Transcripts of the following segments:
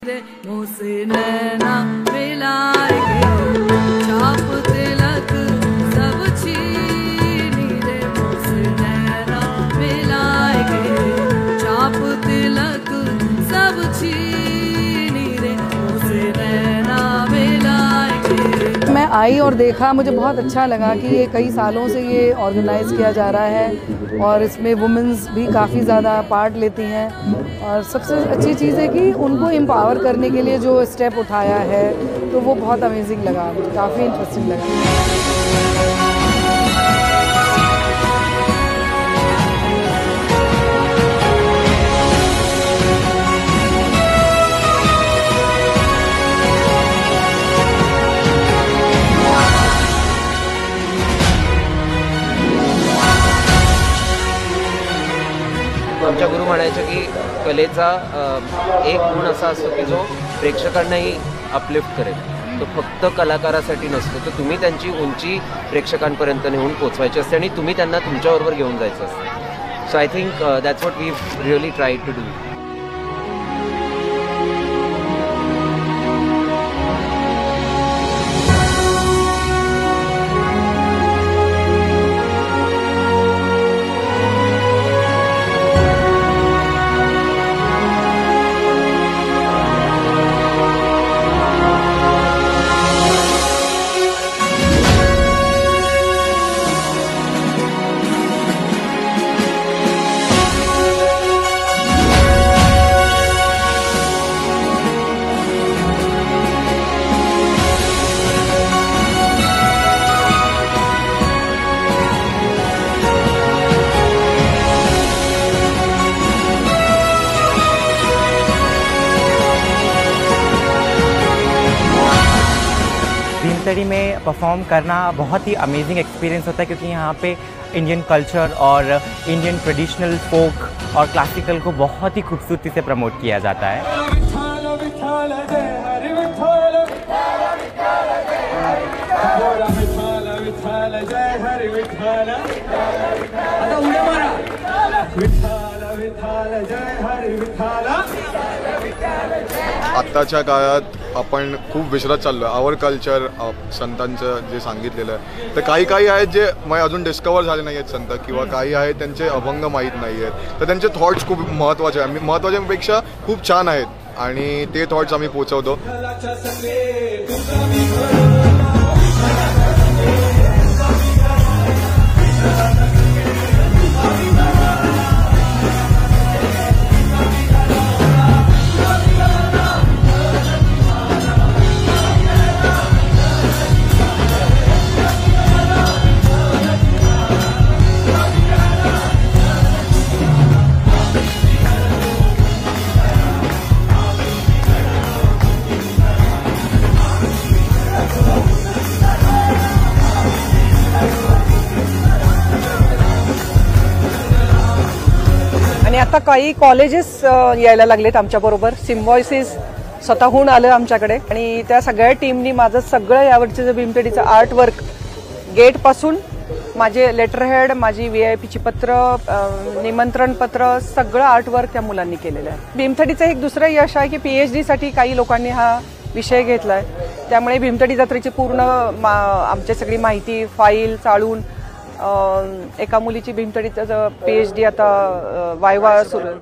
मुझसे नैना मिलाएंगे, छाप तिलक सब छीनी रे, मुझसे नैना मिलाएंगे, छाप तिलक सब छीनी रे, मुझसे नैना मिलाएंगे। मैं आई और देखा, मुझे बहुत अच्छा लगा कि ये कई सालों से ये ऑर्गेनाइज किया जा रहा है और इसमें वुमेन्स भी काफ़ी ज़्यादा पार्ट लेती हैं। और सबसे अच्छी चीज़ है कि उनको एम्पावर करने के लिए जो स्टेप उठाया है, तो वो बहुत अमेजिंग लगा, मुझे काफ़ी इंटरेस्टिंग लगा। आमच्या गुरु म्हणायचे की कलेचा एक गुण असा असतो की जो प्रेक्षकांनाही अपलिफ्ट करेल। तो फक्त कलाकारासाठी नसतो, तर तुम्ही त्यांची उंची प्रेक्षकांपर्यंत नेऊन पोहोचवायची असते आणि तुम्ही त्यांना तुमच्याबरोबर घेऊन जायचं असतं। So I think that's what we really tried to do. भीमतड़ी में परफॉर्म करना बहुत ही अमेजिंग एक्सपीरियंस होता है, क्योंकि यहाँ पे इंडियन कल्चर और इंडियन ट्रेडिशनल फोक और क्लासिकल को बहुत ही खूबसूरती से प्रमोट किया जाता है। आत्ताच्या काळात आपण खूप विसरत चाललो आहे आवर कल्चर, संतांचं जे सांगितलेलं आहे। तर काही आहेत जे मग अजून डिस्कवर झाले नाही आहेत संत, किंवा काही आहेत त्यांचे अभंग माहीत नाही आहेत, तर त्यांचे थॉट्स खूप महत्त्वाचे आहे, महत्त्वाच्यापेक्षा खूप छान आहेत आणि ते थॉट्स आम्ही पोहोचवतो। आणि आता काही कॉलेजेस यायला लागलेत आमच्याबरोबर। सिम्बॉयसिस स्वतःहून आलं आमच्याकडे आणि त्या सगळ्या टीमनी माझं सगळं यावरचं भीमतडीचं आर्टवर्क, गेटपासून माझे लेटरहेड, माझी VIP पत्र, निमंत्रण पत्र, सगळं आर्टवर्क त्या मुलांनी केलेलं आहे। भीमतडीचं एक दुसरं यश आहे की PhD साठी काही लोकांनी हा विषय घेतला आहे, त्यामुळे भीमतडी जत्रेची पूर्ण आमची सगळी माहिती फाईल चाळून एका मुलीची भीमतडीचं PhD आता वायवा सुरू आहे।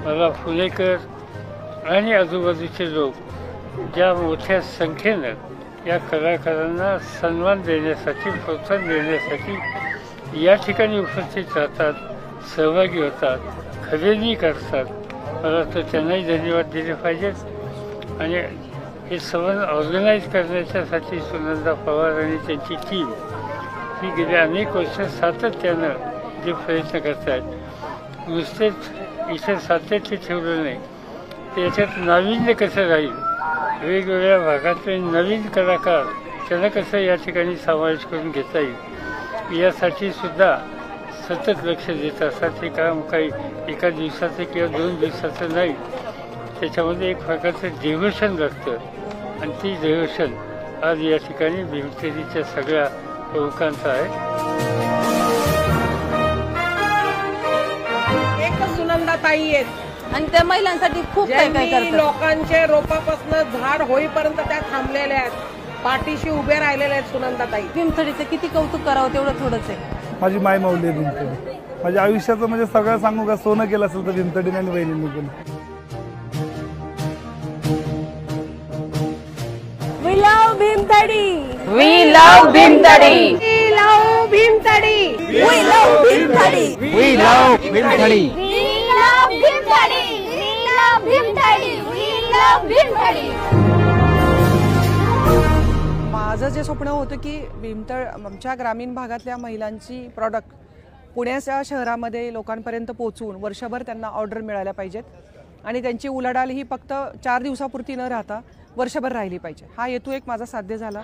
मला फुलेकर आणि आजूबाजूचे लोक ज्या मोठ्या संख्येनं या कलाकारांना सन्मान देण्यासाठी, प्रोत्साहन देण्यासाठी या ठिकाणी उपस्थित राहतात, सहभागी होतात, खरेदी करतात, मला तर त्यांनाही धन्यवाद दिले पाहिजेत। आणि हे सण ऑर्गनाईज करण्याच्यासाठी सुनंदा पवार आणि त्यांची टीम ही गेल्या अनेक वर्ष सातत्यानं जे प्रयत्न करत आहेत, नुसतेच इथे सातत्य ठेवलं नाही, त्याच्यात नाविन्य कसं राहील, वेगवेगळ्या भागातले नवीन कलाकार त्यांना कसं या ठिकाणी समावेश करून घेता येईल यासाठी सुद्धा सतत लक्ष देत असतात। हे काम काही एका दिवसाचं किंवा 2 दिवसाचं नाही, त्याच्यामध्ये एक प्रकारचं डेव्होशन लागतं आणि ती डेव्होशन आज या ठिकाणी भीमथडीच्या सगळ्या प्रमुखांचं आहे. एकच सुनंदाताई आहेत आणि त्या महिलांसाठी खूप काय काय ज्यांनी करतात. लोकांच्या रोपापासून झाड होईपर्यंत त्या थांबलेल्या आहेत, पाठीशी उभे राहिलेल्या आहेत सुनंदाताई. भीमथडीचं किती कौतुक करावं तेवढं थोडंच आहे. माझी माय माऊली आहे भीमथडी. माझ्या आयुष्याचं म्हणजे सगळं सांगू का, सोनं केलं असेल तर भीमथडीने आणि बहिणींनी केलं. We love Bhimthadi. We love Bhimthadi. We love Bhimthadi. We love Bhimthadi. We love Bhimthadi. We love Bhimthadi. We love Bhimthadi. We love Bhimthadi. माझं जे स्वप्न होतं की आमच्या ग्रामीण भागातल्या महिलांची प्रॉडक्ट पुण्याच्या शहरामध्ये लोकांपर्यंत पोहोचवून वर्षभर त्यांना ऑर्डर मिळाल्या पाहिजेत आणि त्यांची उलाढाल ही फक्त 4 दिवसापुरती न राहता वर्षभर राहिली पाहिजे. हा हेतू एक माझा साध्य झाला.